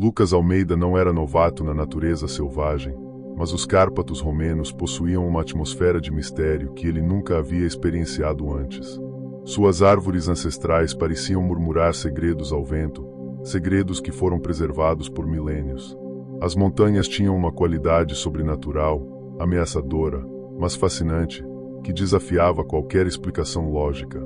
Lucas Almeida não era novato na natureza selvagem, mas os Cárpatos romenos possuíam uma atmosfera de mistério que ele nunca havia experienciado antes. Suas árvores ancestrais pareciam murmurar segredos ao vento, segredos que foram preservados por milênios. As montanhas tinham uma qualidade sobrenatural, ameaçadora, mas fascinante, que desafiava qualquer explicação lógica.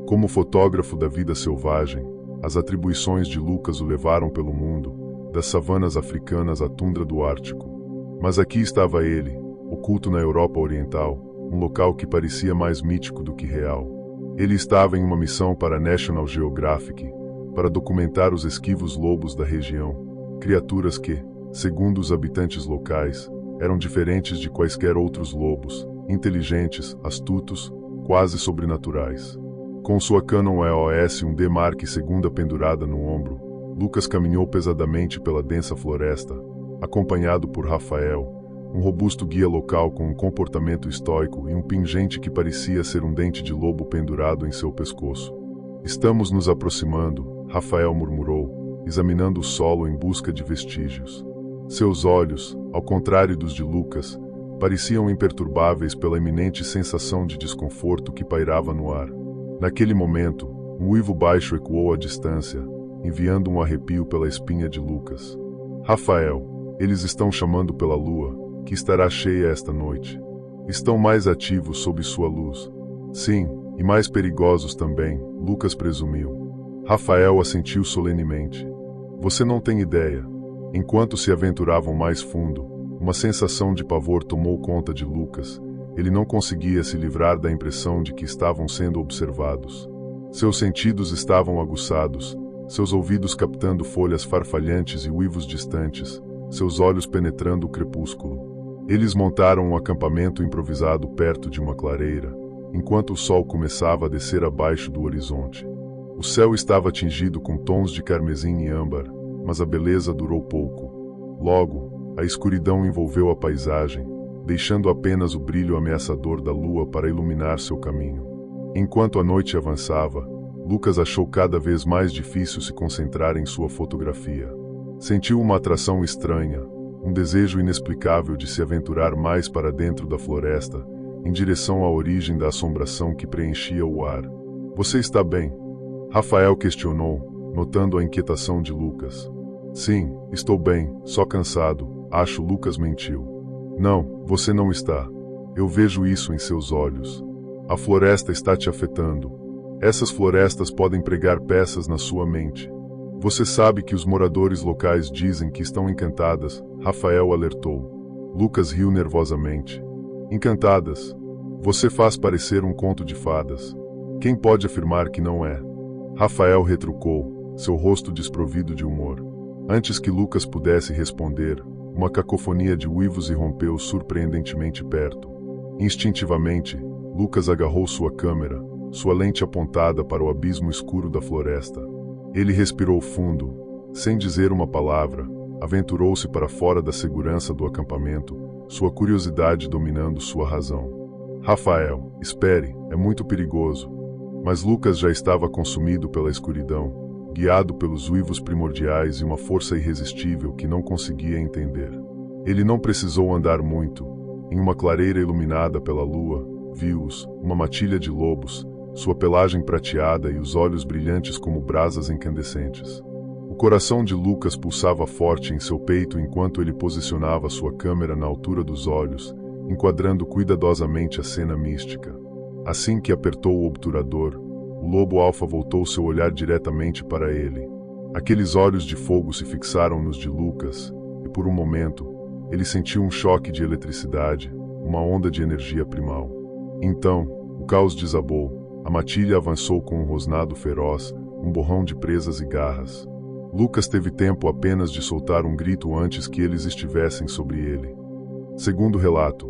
Como fotógrafo da vida selvagem, as atribuições de Lucas o levaram pelo mundo, das savanas africanas à tundra do Ártico. Mas aqui estava ele, oculto na Europa Oriental, um local que parecia mais mítico do que real. Ele estava em uma missão para a National Geographic, para documentar os esquivos lobos da região, criaturas que, segundo os habitantes locais, eram diferentes de quaisquer outros lobos, inteligentes, astutos, quase sobrenaturais. Com sua Canon EOS 1D Mark II pendurada no ombro, Lucas caminhou pesadamente pela densa floresta, acompanhado por Rafael, um robusto guia local com um comportamento estoico e um pingente que parecia ser um dente de lobo pendurado em seu pescoço. "Estamos nos aproximando", Rafael murmurou, examinando o solo em busca de vestígios. Seus olhos, ao contrário dos de Lucas, pareciam imperturbáveis pela iminente sensação de desconforto que pairava no ar. Naquele momento, um uivo baixo ecoou à distância, enviando um arrepio pela espinha de Lucas. "Rafael, eles estão chamando pela lua, que estará cheia esta noite. Estão mais ativos sob sua luz." "Sim, e mais perigosos também", Lucas presumiu. Rafael assentiu solenemente. "Você não tem ideia." Enquanto se aventuravam mais fundo, uma sensação de pavor tomou conta de Lucas. Ele não conseguia se livrar da impressão de que estavam sendo observados. Seus sentidos estavam aguçados, seus ouvidos captando folhas farfalhantes e uivos distantes, seus olhos penetrando o crepúsculo. Eles montaram um acampamento improvisado perto de uma clareira, enquanto o sol começava a descer abaixo do horizonte. O céu estava tingido com tons de carmesim e âmbar, mas a beleza durou pouco. Logo, a escuridão envolveu a paisagem, deixando apenas o brilho ameaçador da lua para iluminar seu caminho. Enquanto a noite avançava, Lucas achou cada vez mais difícil se concentrar em sua fotografia. Sentiu uma atração estranha, um desejo inexplicável de se aventurar mais para dentro da floresta, em direção à origem da assombração que preenchia o ar. "Você está bem?" Rafael questionou, notando a inquietação de Lucas. "Sim, estou bem, só cansado", acho. Lucas mentiu. "Não, você não está. Eu vejo isso em seus olhos. A floresta está te afetando. Essas florestas podem pregar peças na sua mente. Você sabe que os moradores locais dizem que estão encantadas", Rafael alertou. Lucas riu nervosamente. "Encantadas? Você faz parecer um conto de fadas. Quem pode afirmar que não é?" Rafael retrucou, seu rosto desprovido de humor. Antes que Lucas pudesse responder, uma cacofonia de uivos irrompeu surpreendentemente perto. Instintivamente, Lucas agarrou sua câmera, sua lente apontada para o abismo escuro da floresta. Ele respirou fundo, sem dizer uma palavra, aventurou-se para fora da segurança do acampamento, sua curiosidade dominando sua razão. "Rafael, espere, é muito perigoso." Mas Lucas já estava consumido pela escuridão, guiado pelos uivos primordiais e uma força irresistível que não conseguia entender. Ele não precisou andar muito. Em uma clareira iluminada pela lua, viu-os, uma matilha de lobos, sua pelagem prateada e os olhos brilhantes como brasas incandescentes. O coração de Lucas pulsava forte em seu peito enquanto ele posicionava sua câmera na altura dos olhos, enquadrando cuidadosamente a cena mística. Assim que apertou o obturador, o lobo alfa voltou seu olhar diretamente para ele. Aqueles olhos de fogo se fixaram nos de Lucas, e por um momento, ele sentiu um choque de eletricidade, uma onda de energia primal. Então, o caos desabou. A matilha avançou com um rosnado feroz, um borrão de presas e garras. Lucas teve tempo apenas de soltar um grito antes que eles estivessem sobre ele. Segundo relato,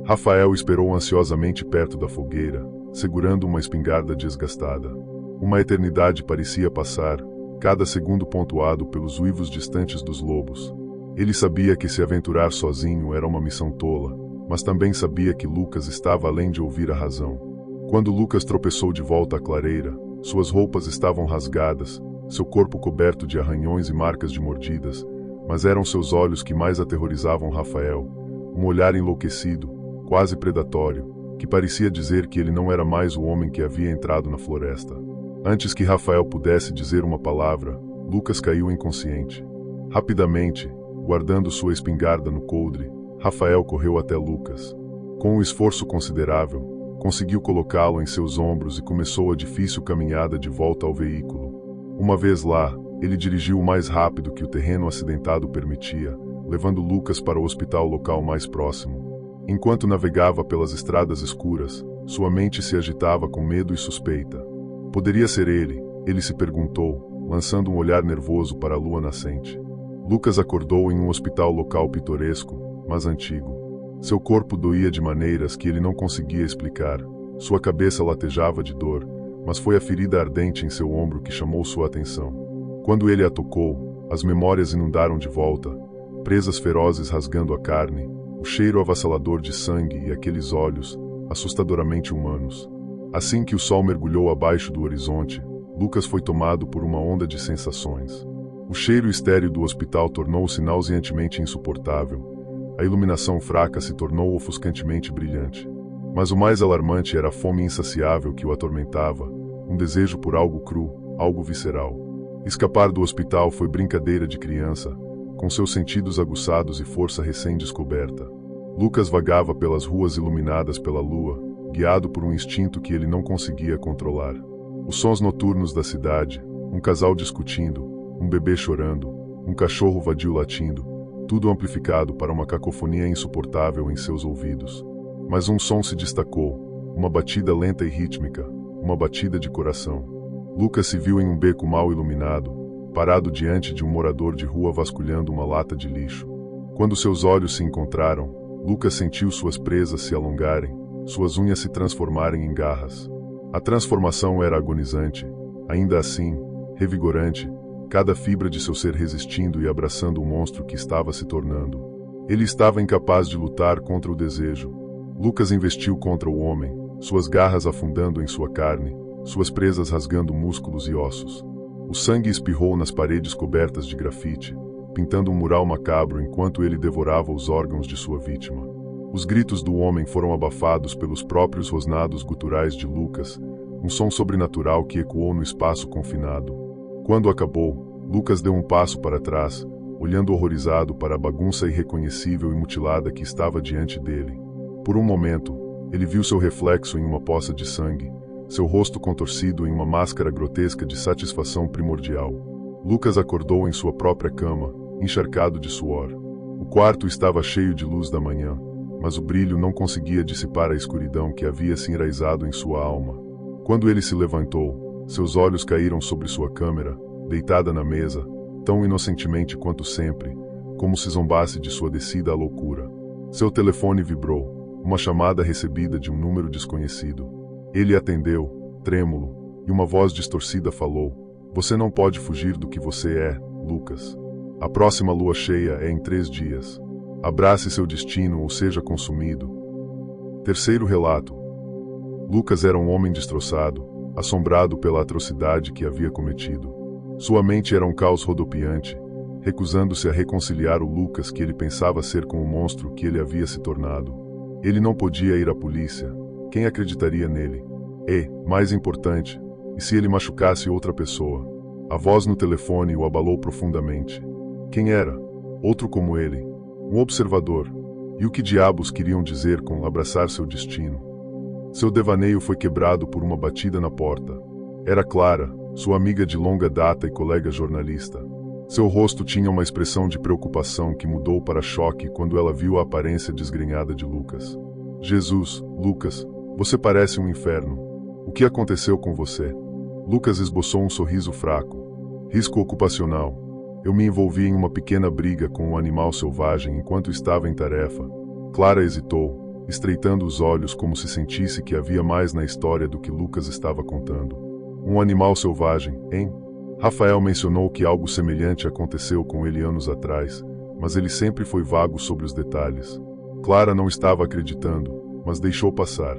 Rafael esperou ansiosamente perto da fogueira, segurando uma espingarda desgastada. Uma eternidade parecia passar, cada segundo pontuado pelos uivos distantes dos lobos. Ele sabia que se aventurar sozinho era uma missão tola, mas também sabia que Lucas estava além de ouvir a razão. Quando Lucas tropeçou de volta à clareira, suas roupas estavam rasgadas, seu corpo coberto de arranhões e marcas de mordidas, mas eram seus olhos que mais aterrorizavam Rafael, um olhar enlouquecido, quase predatório, que parecia dizer que ele não era mais o homem que havia entrado na floresta. Antes que Rafael pudesse dizer uma palavra, Lucas caiu inconsciente. Rapidamente, guardando sua espingarda no coldre, Rafael correu até Lucas. Com um esforço considerável, conseguiu colocá-lo em seus ombros e começou a difícil caminhada de volta ao veículo. Uma vez lá, ele dirigiu o mais rápido que o terreno acidentado permitia, levando Lucas para o hospital local mais próximo. Enquanto navegava pelas estradas escuras, sua mente se agitava com medo e suspeita. Poderia ser ele se perguntou, lançando um olhar nervoso para a lua nascente. Lucas acordou em um hospital local pitoresco, mas antigo. Seu corpo doía de maneiras que ele não conseguia explicar. Sua cabeça latejava de dor, mas foi a ferida ardente em seu ombro que chamou sua atenção. Quando ele a tocou, as memórias inundaram de volta, presas ferozes rasgando a carne, o cheiro avassalador de sangue e aqueles olhos, assustadoramente humanos. Assim que o sol mergulhou abaixo do horizonte, Lucas foi tomado por uma onda de sensações. O cheiro estéril do hospital tornou-se nauseantemente insuportável. A iluminação fraca se tornou ofuscantemente brilhante. Mas o mais alarmante era a fome insaciável que o atormentava, um desejo por algo cru, algo visceral. Escapar do hospital foi brincadeira de criança, com seus sentidos aguçados e força recém-descoberta. Lucas vagava pelas ruas iluminadas pela lua, guiado por um instinto que ele não conseguia controlar. Os sons noturnos da cidade, um casal discutindo, um bebê chorando, um cachorro vadio latindo, tudo amplificado para uma cacofonia insuportável em seus ouvidos. Mas um som se destacou, uma batida lenta e rítmica, uma batida de coração. Lucas se viu em um beco mal iluminado, parado diante de um morador de rua vasculhando uma lata de lixo. Quando seus olhos se encontraram, Lucas sentiu suas presas se alongarem, suas unhas se transformarem em garras. A transformação era agonizante, ainda assim, revigorante, cada fibra de seu ser resistindo e abraçando o monstro que estava se tornando. Ele estava incapaz de lutar contra o desejo. Lucas investiu contra o homem, suas garras afundando em sua carne, suas presas rasgando músculos e ossos. O sangue espirrou nas paredes cobertas de grafite, pintando um mural macabro enquanto ele devorava os órgãos de sua vítima. Os gritos do homem foram abafados pelos próprios rosnados guturais de Lucas, um som sobrenatural que ecoou no espaço confinado. Quando acabou, Lucas deu um passo para trás, olhando horrorizado para a bagunça irreconhecível e mutilada que estava diante dele. Por um momento, ele viu seu reflexo em uma poça de sangue, seu rosto contorcido em uma máscara grotesca de satisfação primordial. Lucas acordou em sua própria cama, encharcado de suor. O quarto estava cheio de luz da manhã, mas o brilho não conseguia dissipar a escuridão que havia se enraizado em sua alma. Quando ele se levantou, seus olhos caíram sobre sua câmera, deitada na mesa, tão inocentemente quanto sempre, como se zombasse de sua descida à loucura. Seu telefone vibrou, uma chamada recebida de um número desconhecido. Ele atendeu, trêmulo, e uma voz distorcida falou: "Você não pode fugir do que você é, Lucas. A próxima lua cheia é em 3 dias. Abrace seu destino ou seja consumido." Terceiro relato. Lucas era um homem destroçado, assombrado pela atrocidade que havia cometido. Sua mente era um caos rodopiante, recusando-se a reconciliar o Lucas que ele pensava ser com o monstro que ele havia se tornado. Ele não podia ir à polícia. Quem acreditaria nele? E, mais importante, e se ele machucasse outra pessoa? A voz no telefone o abalou profundamente. Quem era? Outro como ele. Um observador. E o que diabos queriam dizer com abraçar seu destino? Seu devaneio foi quebrado por uma batida na porta. Era Clara, sua amiga de longa data e colega jornalista. Seu rosto tinha uma expressão de preocupação que mudou para choque quando ela viu a aparência desgrenhada de Lucas. "Jesus, Lucas, você parece um inferno. O que aconteceu com você?" Lucas esboçou um sorriso fraco. "Risco ocupacional. Eu me envolvi em uma pequena briga com um animal selvagem enquanto estava em tarefa." Clara hesitou, estreitando os olhos como se sentisse que havia mais na história do que Lucas estava contando. "Um animal selvagem, hein?" Rafael mencionou que algo semelhante aconteceu com ele anos atrás, mas ele sempre foi vago sobre os detalhes. Clara não estava acreditando, mas deixou passar.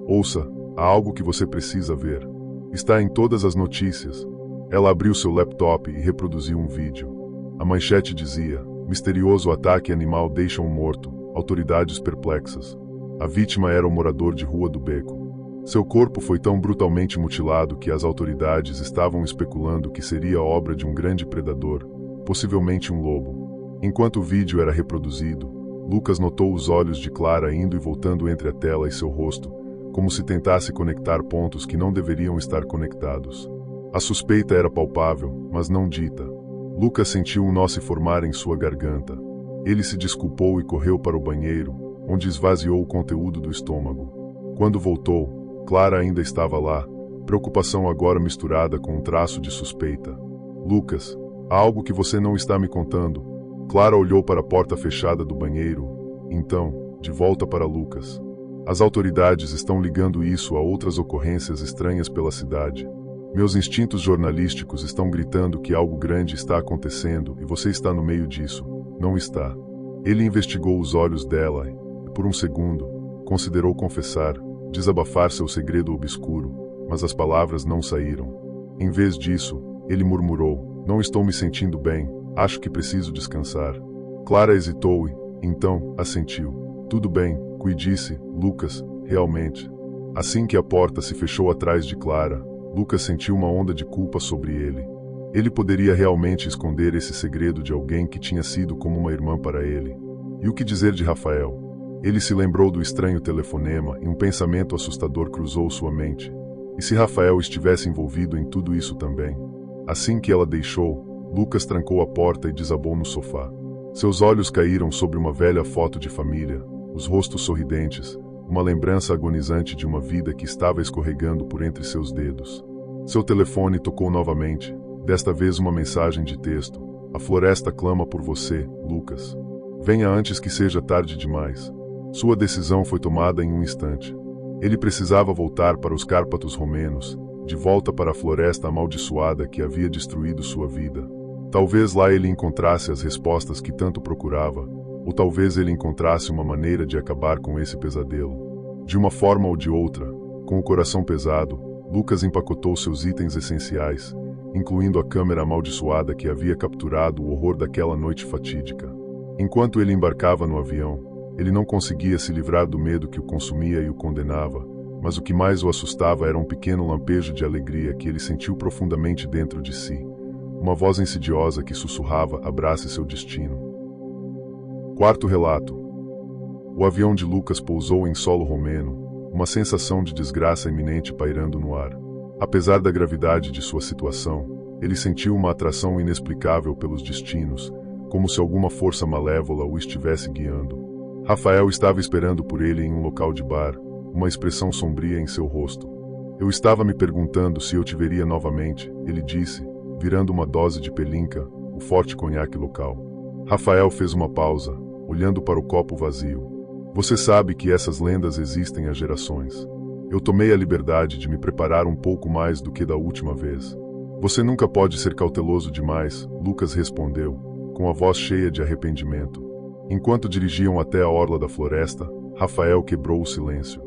"Ouça, há algo que você precisa ver. Está em todas as notícias. Ela abriu seu laptop e reproduziu um vídeo. A manchete dizia: misterioso ataque animal deixa um morto, autoridades perplexas. A vítima era um morador de Rua do Beco. Seu corpo foi tão brutalmente mutilado que as autoridades estavam especulando que seria obra de um grande predador, possivelmente um lobo. Enquanto o vídeo era reproduzido, Lucas notou os olhos de Clara indo e voltando entre a tela e seu rosto, como se tentasse conectar pontos que não deveriam estar conectados. A suspeita era palpável, mas não dita. Lucas sentiu um nó se formar em sua garganta. Ele se desculpou e correu para o banheiro, onde esvaziou o conteúdo do estômago. Quando voltou, Clara ainda estava lá, preocupação agora misturada com um traço de suspeita. Lucas, há algo que você não está me contando. Clara olhou para a porta fechada do banheiro, então, de volta para Lucas. As autoridades estão ligando isso a outras ocorrências estranhas pela cidade. Meus instintos jornalísticos estão gritando que algo grande está acontecendo e você está no meio disso. Não está. Ele investigou os olhos dela e, por um segundo, considerou confessar, desabafar seu segredo obscuro, mas as palavras não saíram. Em vez disso, ele murmurou: não estou me sentindo bem, acho que preciso descansar. Clara hesitou e, então, assentiu. Tudo bem, disse Lucas, realmente. Assim que a porta se fechou atrás de Clara, Lucas sentiu uma onda de culpa sobre ele. Ele poderia realmente esconder esse segredo de alguém que tinha sido como uma irmã para ele. E o que dizer de Rafael? Ele se lembrou do estranho telefonema e um pensamento assustador cruzou sua mente. E se Rafael estivesse envolvido em tudo isso também? Assim que ela deixou, Lucas trancou a porta e desabou no sofá. Seus olhos caíram sobre uma velha foto de família, os rostos sorridentes, uma lembrança agonizante de uma vida que estava escorregando por entre seus dedos. Seu telefone tocou novamente, desta vez uma mensagem de texto. A floresta clama por você, Lucas. Venha antes que seja tarde demais. Sua decisão foi tomada em um instante. Ele precisava voltar para os Cárpatos romenos, de volta para a floresta amaldiçoada que havia destruído sua vida. Talvez lá ele encontrasse as respostas que tanto procurava, ou talvez ele encontrasse uma maneira de acabar com esse pesadelo. De uma forma ou de outra, com o coração pesado, Lucas empacotou seus itens essenciais, incluindo a câmera amaldiçoada que havia capturado o horror daquela noite fatídica. Enquanto ele embarcava no avião, ele não conseguia se livrar do medo que o consumia e o condenava, mas o que mais o assustava era um pequeno lampejo de alegria que ele sentiu profundamente dentro de si. Uma voz insidiosa que sussurrava: abrace seu destino. Quarto relato. O avião de Lucas pousou em solo romeno, uma sensação de desgraça iminente pairando no ar. Apesar da gravidade de sua situação, ele sentiu uma atração inexplicável pelos destinos, como se alguma força malévola o estivesse guiando. Rafael estava esperando por ele em um local de bar, uma expressão sombria em seu rosto. Eu estava me perguntando se eu te veria novamente, ele disse, virando uma dose de pelinca, o forte conhaque local. Rafael fez uma pausa, olhando para o copo vazio. Você sabe que essas lendas existem há gerações. Eu tomei a liberdade de me preparar um pouco mais do que da última vez. Você nunca pode ser cauteloso demais, Lucas respondeu, com a voz cheia de arrependimento. Enquanto dirigiam até a orla da floresta, Rafael quebrou o silêncio.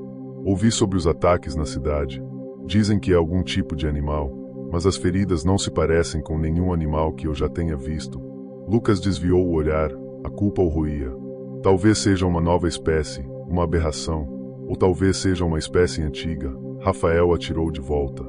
Ouvi sobre os ataques na cidade. Dizem que é algum tipo de animal, mas as feridas não se parecem com nenhum animal que eu já tenha visto. Lucas desviou o olhar, a culpa o roía. Talvez seja uma nova espécie, uma aberração, ou talvez seja uma espécie antiga. Rafael atirou de volta.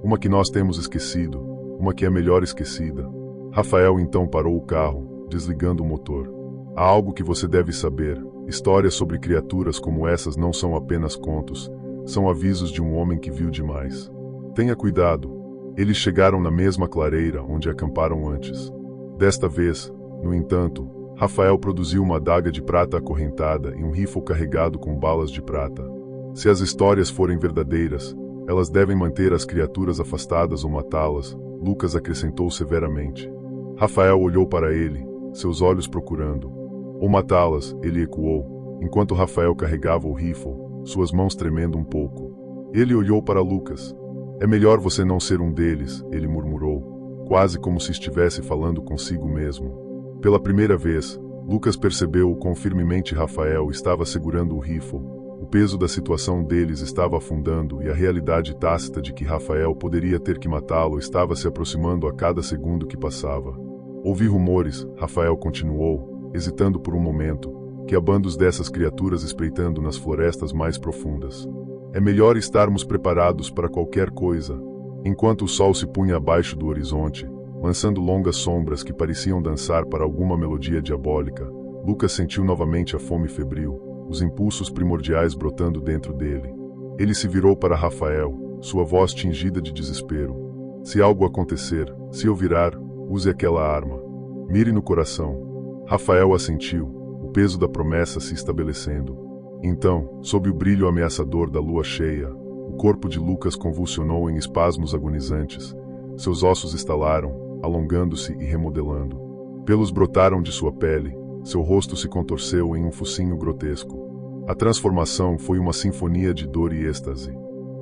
Uma que nós temos esquecido, uma que é melhor esquecida. Rafael então parou o carro, desligando o motor. Há algo que você deve saber. Histórias sobre criaturas como essas não são apenas contos, são avisos de um homem que viu demais. Tenha cuidado. Eles chegaram na mesma clareira onde acamparam antes. Desta vez, no entanto, Rafael produziu uma adaga de prata acorrentada e um rifle carregado com balas de prata. Se as histórias forem verdadeiras, elas devem manter as criaturas afastadas ou matá-las, Lucas acrescentou severamente. Rafael olhou para ele, seus olhos procurando. Ou matá-las, ele ecoou, enquanto Rafael carregava o rifle, suas mãos tremendo um pouco. Ele olhou para Lucas. É melhor você não ser um deles, ele murmurou, quase como se estivesse falando consigo mesmo. Pela primeira vez, Lucas percebeu o quão firmemente Rafael estava segurando o rifle, O peso da situação deles estava afundando e a realidade tácita de que Rafael poderia ter que matá-lo estava se aproximando a cada segundo que passava. Ouvi rumores, Rafael continuou, hesitando por um momento, que há bandos dessas criaturas espreitando nas florestas mais profundas. É melhor estarmos preparados para qualquer coisa. Enquanto o sol se punha abaixo do horizonte, lançando longas sombras que pareciam dançar para alguma melodia diabólica, Lucas sentiu novamente a fome febril, os impulsos primordiais brotando dentro dele. Ele se virou para Rafael, sua voz tingida de desespero. Se algo acontecer, se eu virar, use aquela arma. Mire no coração. Rafael assentiu, o peso da promessa se estabelecendo. Então, sob o brilho ameaçador da lua cheia, o corpo de Lucas convulsionou em espasmos agonizantes. Seus ossos estalaram, alongando-se e remodelando. Pelos brotaram de sua pele, seu rosto se contorceu em um focinho grotesco. A transformação foi uma sinfonia de dor e êxtase.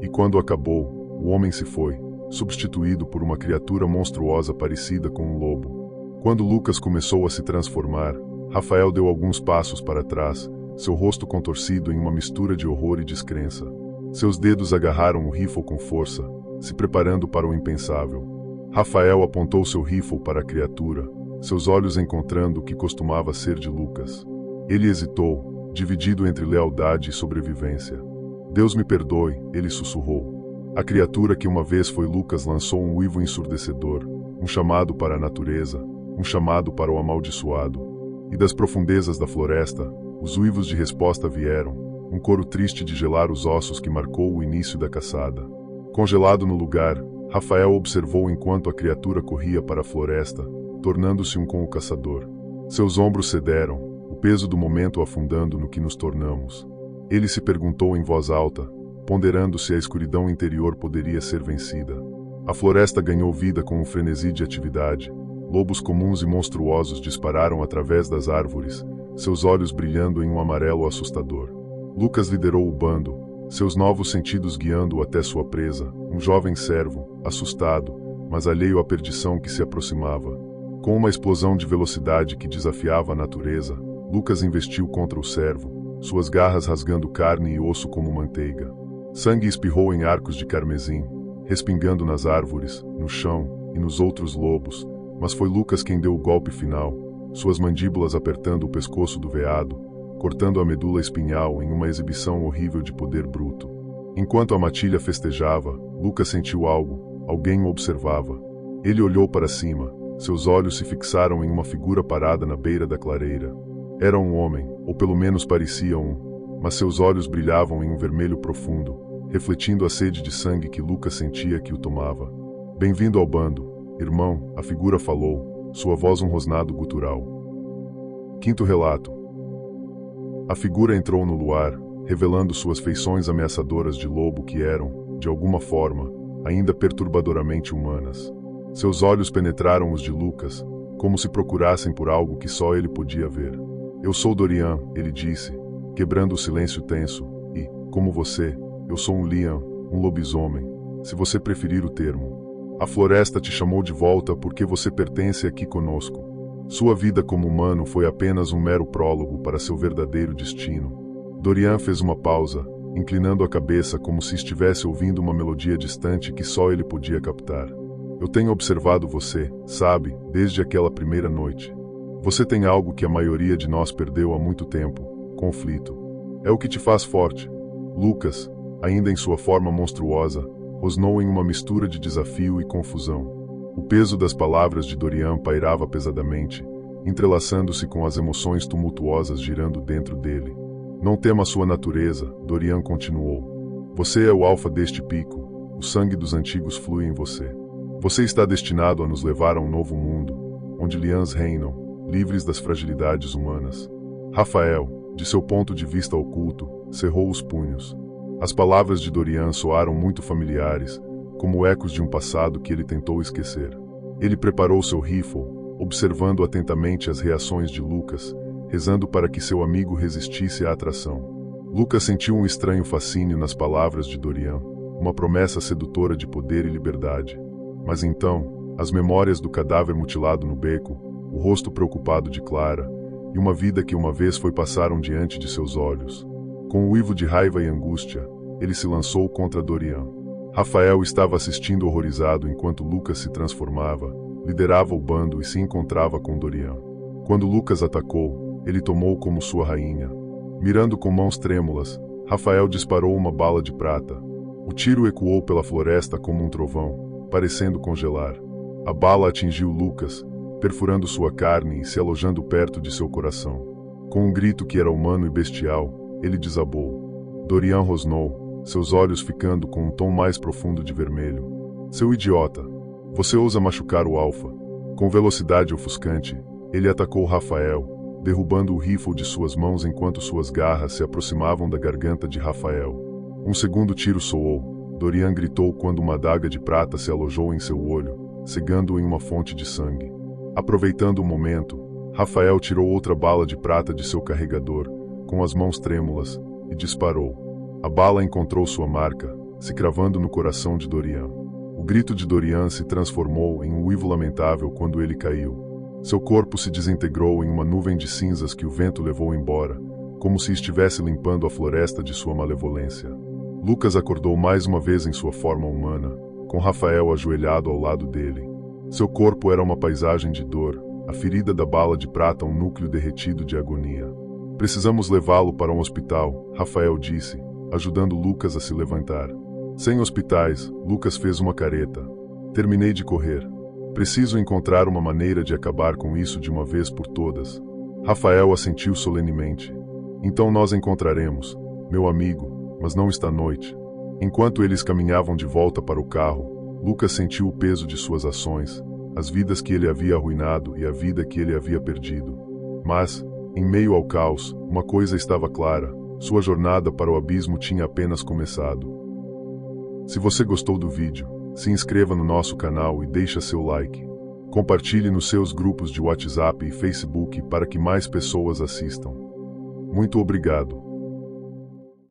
E quando acabou, o homem se foi, substituído por uma criatura monstruosa parecida com um lobo. Quando Lucas começou a se transformar, Rafael deu alguns passos para trás, seu rosto contorcido em uma mistura de horror e descrença. Seus dedos agarraram o rifle com força, se preparando para o impensável. Rafael apontou seu rifle para a criatura, seus olhos encontrando o que costumava ser de Lucas. Ele hesitou, dividido entre lealdade e sobrevivência. Deus me perdoe, ele sussurrou. A criatura que uma vez foi Lucas lançou um uivo ensurdecedor, um chamado para a natureza, um chamado para o amaldiçoado. E das profundezas da floresta, os uivos de resposta vieram, um coro triste de gelar os ossos que marcou o início da caçada. Congelado no lugar, Rafael observou enquanto a criatura corria para a floresta, tornando-se um com o caçador. Seus ombros cederam, o peso do momento afundando no que nos tornamos. Ele se perguntou em voz alta, ponderando se a escuridão interior poderia ser vencida. A floresta ganhou vida com um frenesi de atividade. Lobos comuns e monstruosos dispararam através das árvores, seus olhos brilhando em um amarelo assustador. Lucas liderou o bando, seus novos sentidos guiando-o até sua presa, um jovem servo, assustado, mas alheio à perdição que se aproximava. Com uma explosão de velocidade que desafiava a natureza, Lucas investiu contra o servo, suas garras rasgando carne e osso como manteiga. Sangue espirrou em arcos de carmesim, respingando nas árvores, no chão e nos outros lobos, mas foi Lucas quem deu o golpe final, suas mandíbulas apertando o pescoço do veado, cortando a medula espinhal em uma exibição horrível de poder bruto. Enquanto a matilha festejava, Lucas sentiu algo, alguém o observava. Ele olhou para cima, seus olhos se fixaram em uma figura parada na beira da clareira. Era um homem, ou pelo menos parecia um, mas seus olhos brilhavam em um vermelho profundo, refletindo a sede de sangue que Lucas sentia que o tomava. Bem-vindo ao bando, irmão, a figura falou, sua voz um rosnado gutural. Quinto relato. A figura entrou no luar, revelando suas feições ameaçadoras de lobo que eram, de alguma forma, ainda perturbadoramente humanas. Seus olhos penetraram os de Lucas, como se procurassem por algo que só ele podia ver. Eu sou Dorian, ele disse, quebrando o silêncio tenso, e, como você, eu sou um Liam, um lobisomem, se você preferir o termo. A floresta te chamou de volta porque você pertence aqui conosco. Sua vida como humano foi apenas um mero prólogo para seu verdadeiro destino. Dorian fez uma pausa, inclinando a cabeça como se estivesse ouvindo uma melodia distante que só ele podia captar. Eu tenho observado você, sabe, desde aquela primeira noite. Você tem algo que a maioria de nós perdeu há muito tempo: conflito. É o que te faz forte. Lucas, ainda em sua forma monstruosa, rosnou em uma mistura de desafio e confusão. O peso das palavras de Dorian pairava pesadamente, entrelaçando-se com as emoções tumultuosas girando dentro dele. Não tema sua natureza, Dorian continuou. Você é o alfa deste pico, o sangue dos antigos flui em você. Você está destinado a nos levar a um novo mundo, onde Lians reinam, livres das fragilidades humanas. Rafael, de seu ponto de vista oculto, cerrou os punhos. As palavras de Dorian soaram muito familiares, como ecos de um passado que ele tentou esquecer. Ele preparou seu rifle, observando atentamente as reações de Lucas, rezando para que seu amigo resistisse à atração. Lucas sentiu um estranho fascínio nas palavras de Dorian, uma promessa sedutora de poder e liberdade. Mas então, as memórias do cadáver mutilado no beco, o rosto preocupado de Clara, e uma vida que uma vez foi passaram diante de seus olhos. Com um uivo de raiva e angústia, ele se lançou contra Dorian. Rafael estava assistindo horrorizado enquanto Lucas se transformava, liderava o bando e se encontrava com Dorian. Quando Lucas atacou, ele tomou como sua rainha. Mirando com mãos trêmulas, Rafael disparou uma bala de prata. O tiro ecoou pela floresta como um trovão, parecendo congelar. A bala atingiu Lucas, perfurando sua carne e se alojando perto de seu coração. Com um grito que era humano e bestial, ele desabou. Dorian rosnou, seus olhos ficando com um tom mais profundo de vermelho. Seu idiota! Você ousa machucar o Alfa. Com velocidade ofuscante, ele atacou Rafael, derrubando o rifle de suas mãos enquanto suas garras se aproximavam da garganta de Rafael. Um segundo tiro soou. Dorian gritou quando uma adaga de prata se alojou em seu olho, cegando-o em uma fonte de sangue. Aproveitando o momento, Rafael tirou outra bala de prata de seu carregador, com as mãos trêmulas, e disparou. A bala encontrou sua marca, se cravando no coração de Dorian. O grito de Dorian se transformou em um uivo lamentável quando ele caiu. Seu corpo se desintegrou em uma nuvem de cinzas que o vento levou embora, como se estivesse limpando a floresta de sua malevolência. Lucas acordou mais uma vez em sua forma humana, com Rafael ajoelhado ao lado dele. Seu corpo era uma paisagem de dor, a ferida da bala de prata um núcleo derretido de agonia. Precisamos levá-lo para um hospital, Rafael disse, ajudando Lucas a se levantar. Sem hospitais, Lucas fez uma careta. Terminei de correr. Preciso encontrar uma maneira de acabar com isso de uma vez por todas. Rafael assentiu solenemente. Então nós encontraremos, meu amigo, mas não esta noite. Enquanto eles caminhavam de volta para o carro, Lucas sentiu o peso de suas ações, as vidas que ele havia arruinado e a vida que ele havia perdido. Mas, em meio ao caos, uma coisa estava clara: sua jornada para o abismo tinha apenas começado. Se você gostou do vídeo, se inscreva no nosso canal e deixe seu like. Compartilhe nos seus grupos de WhatsApp e Facebook para que mais pessoas assistam. Muito obrigado.